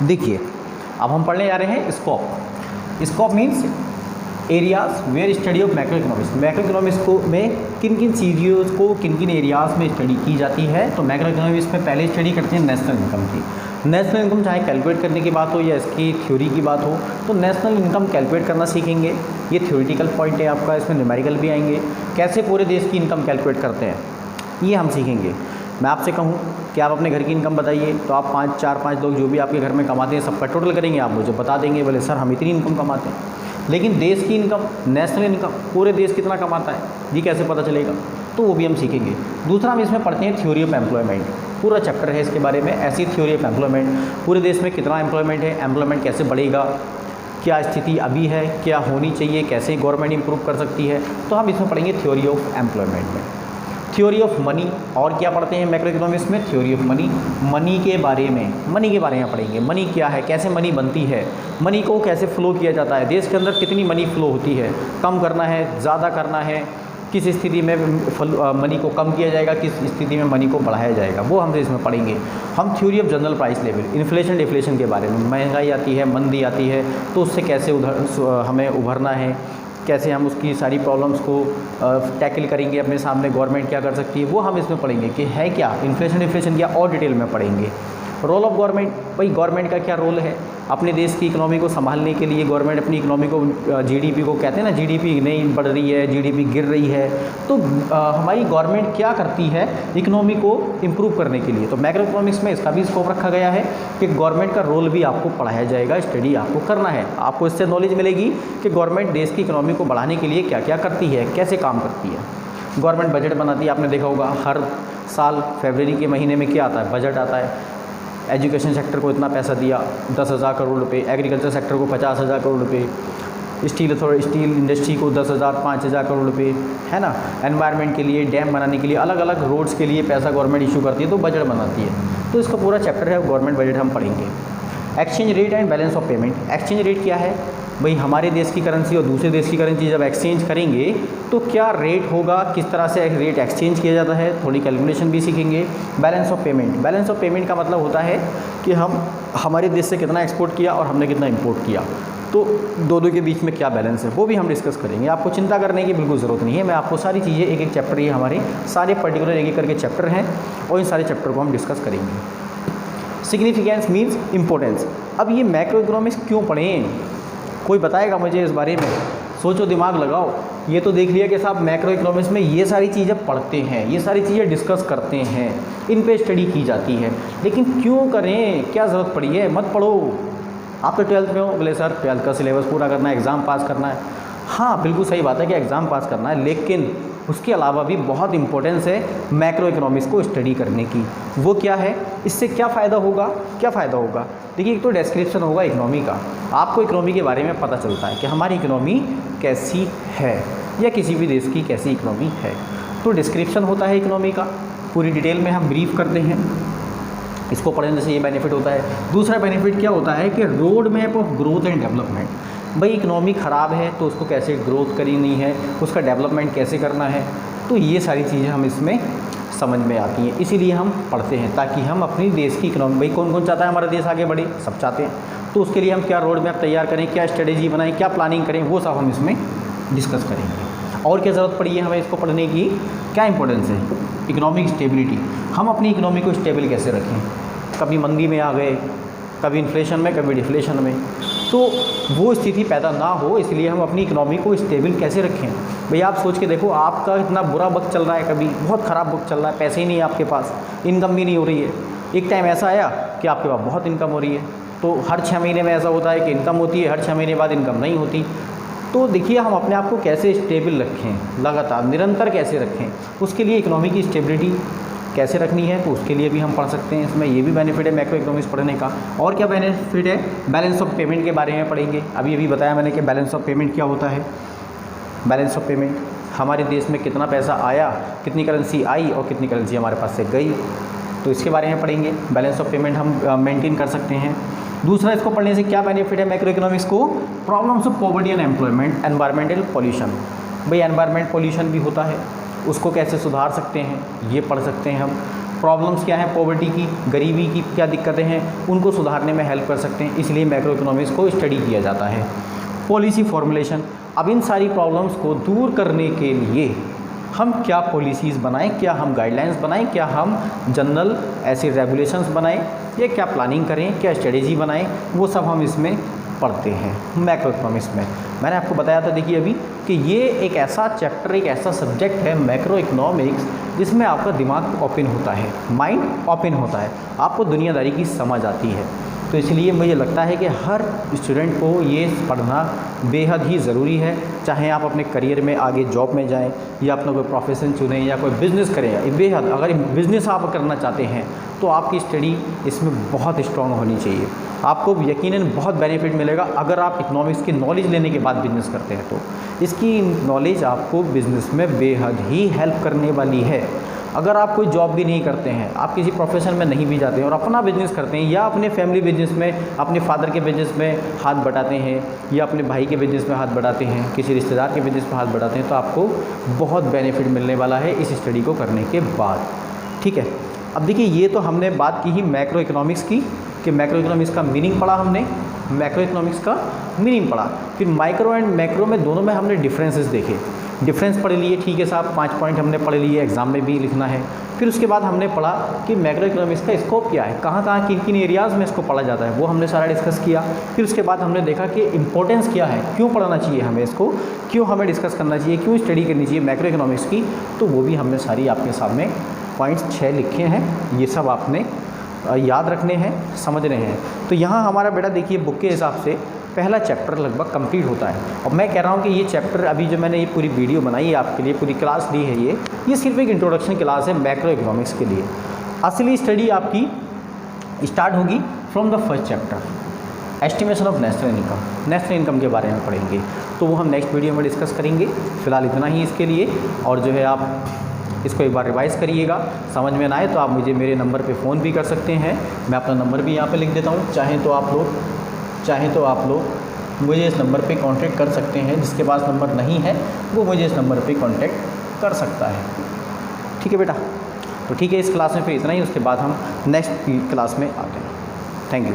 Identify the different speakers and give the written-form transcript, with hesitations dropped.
Speaker 1: देखिए, अब हम पढ़ने जा रहे हैं scope. Scope means areas where study of macro economics. Macro economics को में किन किन चीज़ों को किन किन एरियाज़ में स्टडी की जाती है। तो मैक्रो इकोनॉमिक्स में पहले स्टडी करते हैं नेशनल इनकम की। नेशनल इनकम चाहे कैलकुलेट करने की बात हो या इसकी थ्योरी की बात हो, तो नेशनल इनकम कैलकुलेट करना सीखेंगे। ये थ्योरेटिकल पॉइंट है आपका, इसमें न्यूमेरिकल भी आएंगे। कैसे पूरे देश की इनकम कैलकुलेट करते हैं ये हम सीखेंगे। मैं आपसे कहूँ कि आप अपने घर की इनकम बताइए, तो आप 4-5 लोग जो भी आपके घर में कमाते हैं सबका टोटल करेंगे, आप मुझे बता देंगे बोले सर हम इतनी इनकम कमाते हैं। लेकिन देश की इनकम, नेशनल इनकम, पूरे देश कितना कमाता है ये कैसे पता चलेगा, तो वो भी हम सीखेंगे। दूसरा हम इसमें पढ़ते हैं थ्योरी ऑफ एम्प्लॉयमेंट। पूरा चैप्टर है इसके बारे में, ऐसी थ्योरी ऑफ एम्प्लॉयमेंट, पूरे देश में कितना एम्प्लॉयमेंट है, एम्प्लॉयमेंट कैसे बढ़ेगा, क्या स्थिति अभी है, क्या होनी चाहिए, कैसे गवर्नमेंट इंप्रूव कर सकती है, तो हम इसमें पढ़ेंगे थ्योरी ऑफ एम्प्लॉयमेंट में। थ्योरी ऑफ मनी, और क्या पढ़ते हैं मैक्रो इकोनॉमिक्स में, थ्योरी ऑफ मनी। मनी के बारे में पढ़ेंगे। मनी क्या है, कैसे मनी बनती है, मनी को कैसे फ्लो किया जाता है, देश के अंदर कितनी मनी फ्लो होती है, कम करना है, ज़्यादा करना है, किस स्थिति में मनी को कम किया जाएगा, किस स्थिति में मनी को बढ़ाया जाएगा, वो हम इसमें पढ़ेंगे। हम theory of general price level, inflation deflation के बारे में, महंगाई आती है, मंदी आती है, तो उससे कैसे हमें उभरना है, कैसे हम उसकी सारी प्रॉब्लम्स को टैकल करेंगे, अपने सामने गवर्नमेंट क्या कर सकती है, वो हम इसमें पढ़ेंगे कि है क्या इन्फ्लेशन डिफ्लेशन, क्या और डिटेल में पढ़ेंगे। रोल ऑफ गवर्नमेंट, भाई गवर्नमेंट का क्या रोल है अपने देश की इकोनॉमी को संभालने के लिए। गवर्नमेंट अपनी इकोनॉमी को, जीडीपी को कहते हैं ना, जीडीपी नहीं बढ़ रही है, जीडीपी गिर रही है, तो हमारी गवर्नमेंट क्या करती है इकोनॉमी को इम्प्रूव करने के लिए। तो मैक्रो इकोनॉमिक्स में इसका भी स्कोप रखा गया है कि गवर्नमेंट का रोल भी आपको पढ़ाया जाएगा, स्टडी आपको करना है। आपको इससे नॉलेज मिलेगी कि गवर्नमेंट देश की इकोनॉमी को बढ़ाने के लिए क्या क्या करती है, कैसे काम करती है। गवर्नमेंट बजट बनाती है, आपने देखा होगा हर साल फरवरी के महीने में क्या आता है, बजट आता है। एजुकेशन सेक्टर को इतना पैसा दिया, 10,000 करोड़ रुपए, एग्रीकल्चर सेक्टर को 50,000 करोड़ रुपए, स्टील इंडस्ट्री को 10,000 5,000 करोड़ रुपए, है ना। एनवायरनमेंट के लिए, डैम बनाने के लिए, अलग अलग रोड्स के लिए पैसा गवर्नमेंट इशू करती है, तो बजट बनाती है। तो इसका पूरा चैप्टर है गवर्नमेंट बजट, हम पढ़ेंगे। Exchange rate and balance of payment. Exchange rate क्या है, भाई हमारे देश की करेंसी और दूसरे देश की करेंसी जब एक्सचेंज करेंगे तो क्या रेट होगा, किस तरह से रेट एक्सचेंज किया जाता है, थोड़ी कैलकुलेशन भी सीखेंगे। Balance of payment, balance of payment का मतलब होता है कि हम हमारे देश से कितना एक्सपोर्ट किया और हमने कितना इंपोर्ट किया, तो दोनों के बीच में क्या बैलेंस है वो भी हम डिस्कस करेंगे। आपको चिंता करने की बिल्कुल ज़रूरत नहीं है, मैं आपको सारी चीज़ें एक एक चैप्टर, ये हमारे सारे पर्टिकुलर एक एक करके चैप्टर हैं और इन सारे चैप्टर को हम डिस्कस करेंगे। Significance means importance. अब ये मैक्रो इकोनॉमिक्स क्यों पढ़ें, कोई बताएगा मुझे इस बारे में, सोचो दिमाग लगाओ। ये तो देख लिया कि साहब मैक्रो इकोनॉमिक्स में ये सारी चीज़ें पढ़ते हैं, ये सारी चीज़ें डिस्कस करते हैं, इन पे स्टडी की जाती है, लेकिन क्यों करें, क्या ज़रूरत पड़ी है, मत पढ़ो। आप तो 12th में हो, बोले सर 12th का सिलेबस पूरा करना है, एग्ज़ाम पास करना है। हाँ बिल्कुल सही बात है कि एग्ज़ाम पास करना है, लेकिन उसके अलावा भी बहुत इंपॉर्टेंस है मैक्रो इकोनॉमिक्स को स्टडी करने की। वो क्या है, इससे क्या फ़ायदा होगा, क्या फ़ायदा होगा। देखिए, एक तो डिस्क्रिप्शन होगा इकोनॉमी का, आपको इकोनॉमी के बारे में पता चलता है कि हमारी इकोनॉमी कैसी है या किसी भी देश की कैसी इकोनॉमी है, तो डिस्क्रिप्शन होता है इकोनॉमी का, पूरी डिटेल में हम ब्रीफ करते हैं। इसको पढ़ने से ये बेनिफिट होता है। दूसरा बेनिफिट क्या होता है कि road map of growth and development. भाई इकोनॉमी ख़राब है तो उसको कैसे ग्रोथ करनी है, उसका डेवलपमेंट कैसे करना है, तो ये सारी चीज़ें हम इसमें समझ में आती हैं, इसीलिए हम पढ़ते हैं ताकि हम अपनी देश की इकोनॉमी, भाई कौन कौन चाहता है हमारा देश आगे बढ़े, सब चाहते हैं, तो उसके लिए हम क्या रोड मैप तैयार करें, क्या स्ट्रेटेजी बनाएं, क्या प्लानिंग करें, वो सब हम इसमें डिस्कस करेंगे। और क्या ज़रूरत पड़ी है हमें इसको पढ़ने की, क्या इंपॉर्टेंस है, इकोनॉमिक स्टेबिलिटी। हम अपनी इकोनॉमी को स्टेबल कैसे रखें, कभी मंदी में आ गए, कभी इन्फ्लेशन में, कभी डिफ्लेशन में, तो वो स्थिति पैदा ना हो, इसलिए हम अपनी इकोनॉमी को स्टेबल कैसे रखें। भाई आप सोच के देखो, आपका इतना बुरा वक्त चल रहा है, कभी बहुत ख़राब वक्त चल रहा है, पैसे ही नहीं है आपके पास, इनकम भी नहीं हो रही है। एक टाइम ऐसा आया कि आपके पास बहुत इनकम हो रही है, तो हर 6 महीने में ऐसा होता है कि इनकम होती है, हर 6 महीने बाद इनकम नहीं होती। तो देखिए, हम अपने आप को कैसे स्टेबल रखें, लगातार निरंतर कैसे रखें, उसके लिए इकोनॉमी की स्टेबिलिटी कैसे रखनी है, तो उसके लिए भी हम पढ़ सकते हैं। इसमें ये भी बेनिफिट है मैक्रो इकोनॉमिक्स पढ़ने का। और क्या बेनिफिट है, बैलेंस ऑफ पेमेंट के बारे में पढ़ेंगे। अभी बताया मैंने कि बैलेंस ऑफ पेमेंट क्या होता है। बैलेंस ऑफ पेमेंट, हमारे देश में कितना पैसा आया, कितनी करेंसी आई और कितनी करेंसी हमारे पास से गई, तो इसके बारे में पढ़ेंगे। बैलेंस ऑफ पेमेंट हम मेंटेन कर सकते हैं। दूसरा, इसको पढ़ने से क्या बेनिफिट है मैक्रो इकोनॉमिक्स को, problems of poverty and employment, environmental pollution. भाई एनवायरमेंट पॉल्यूशन भी होता है, उसको कैसे सुधार सकते हैं ये पढ़ सकते हैं हम। प्रॉब्लम्स क्या हैं पॉवर्टी की, गरीबी की क्या दिक्कतें हैं, उनको सुधारने में हेल्प कर सकते हैं, इसलिए मैक्रो इकोनॉमिक्स को स्टडी किया जाता है। पॉलिसी फॉर्मुलेशन, अब इन सारी प्रॉब्लम्स को दूर करने के लिए हम क्या पॉलिसीज़ बनाएं, क्या हम गाइडलाइंस बनाएं, क्या हम जनरल ऐसे रेगुलेशंस बनाएं, या क्या प्लानिंग करें, क्या स्ट्रेटेजी बनाएं, वो सब हम इसमें पढ़ते हैं मैक्रो इकोनॉमिक्स में। मैंने आपको बताया था देखिए अभी कि ये एक ऐसा चैप्टर, एक ऐसा सब्जेक्ट है मैक्रो इकोनॉमिक्स जिसमें आपका दिमाग ओपन होता है, माइंड ओपन होता है, आपको दुनियादारी की समझ आती है। तो इसलिए मुझे लगता है कि हर स्टूडेंट को ये पढ़ना बेहद ही ज़रूरी है, चाहे आप अपने करियर में आगे जॉब में जाएं या अपना कोई प्रोफेशन चुनें या कोई बिज़नेस करें। बेहद अगर बिज़नेस आप करना चाहते हैं तो आपकी स्टडी इसमें बहुत स्ट्रॉन्ग होनी चाहिए। आपको यकीनन बहुत बेनिफिट मिलेगा अगर आप इकोनॉमिक्स की नॉलेज लेने के बाद बिज़नेस करते हैं तो इसकी नॉलेज आपको बिज़नेस में बेहद ही हेल्प करने वाली है। अगर आप कोई जॉब भी नहीं करते हैं, आप किसी प्रोफेशन में नहीं भी जाते हैं और अपना बिज़नेस करते हैं या अपने फैमिली बिज़नेस में, अपने फादर के बिज़नेस में हाथ बटाते हैं या अपने भाई के बिज़नेस में हाथ बढ़ाते हैं, किसी रिश्तेदार के बिज़नेस में हाथ बढ़ाते हैं, तो आपको बहुत बेनिफिट मिलने वाला है इस स्टडी को करने के बाद। ठीक है, अब देखिए ये तो हमने बात की ही मैक्रो इकोनॉमिक्स की कि मैक्रो इकोनॉमिक्स का मीनिंग पढ़ा हमने, मैक्रो इकोनॉमिक्स का मीनिंग पढ़ा, फिर माइक्रो एंड मैक्रो में दोनों में हमने डिफरेंसेस देखे, डिफरेंस पढ़ लिए। ठीक है साहब, 5 पॉइंट हमने पढ़ लिए, एग्जाम में भी लिखना है। फिर उसके बाद हमने पढ़ा कि मैक्रो इकोनॉमिक्स का स्कोप क्या है, कहाँ कहाँ किन किन एरियाज़ में इसको पढ़ा जाता है, वो हमने सारा डिस्कस किया। फिर उसके बाद हमने देखा कि इंपॉर्टेंस क्या है, क्यों पढ़ना चाहिए हमें इसको, क्यों हमें डिस्कस करना चाहिए, क्यों स्टडी करनी चाहिए मैक्रो इकोनॉमिक्स की, तो वो भी हमने सारी आपके सामने पॉइंट्स 6 लिखे हैं। ये सब आपने याद रखने हैं, समझने हैं। तो यहाँ हमारा बेटा देखिए बुक के हिसाब से पहला चैप्टर लगभग कंप्लीट होता है। और मैं कह रहा हूँ कि ये चैप्टर अभी जो मैंने ये पूरी वीडियो बनाई है आपके लिए, पूरी क्लास ली है, ये सिर्फ एक इंट्रोडक्शन क्लास है मैक्रो इकोनॉमिक्स के लिए। असली स्टडी आपकी स्टार्ट होगी from the first chapter, estimation of national income. National income के बारे में पढ़ेंगे, तो वो हम नेक्स्ट वीडियो में डिस्कस करेंगे। फिलहाल इतना ही इसके लिए। और जो है आप इसको एक बार रिवाइज़ करिएगा, समझ में ना आए तो आप मुझे मेरे नंबर पे फ़ोन भी कर सकते हैं। मैं अपना नंबर भी यहाँ पे लिख देता हूँ, चाहें तो आप लोग मुझे इस नंबर पे कांटेक्ट कर सकते हैं। जिसके पास नंबर नहीं है वो मुझे इस नंबर पे कांटेक्ट कर सकता है। ठीक है बेटा, तो ठीक है, इस क्लास में फिर इतना ही, उसके बाद हम नेक्स्ट क्लास में आते हैं। Thank you.